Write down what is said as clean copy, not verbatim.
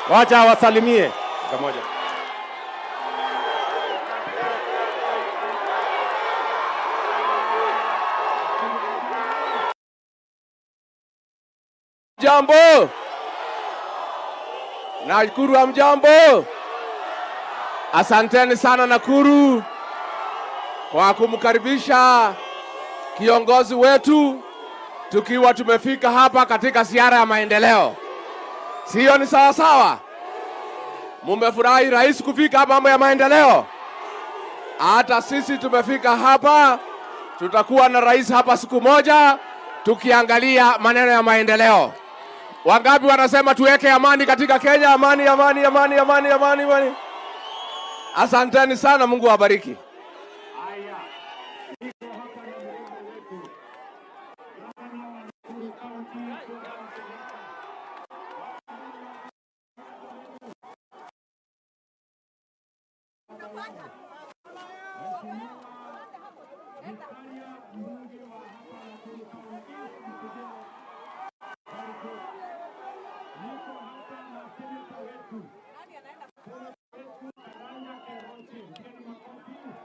Wacha wasalimie pamoja. Jambo. Nakuru hamjambo. Asanteni sana Nakuru kwa kumkaribisha kiongozi wetu tukiwa tumefika hapa katika ziara ya maendeleo. Sio ni sawa sawa? Mumefurahi rais kufika hapa mambo ya maendeleo? Hata sisi tumefika hapa, tutakuwa na rais hapa siku moja tukiangalia maneno ya maendeleo. Wangapi wanasema tuweke amani katika Kenya? Amani, amani, amani, amani, amani, amani. Asanteni sana, Mungu awabariki.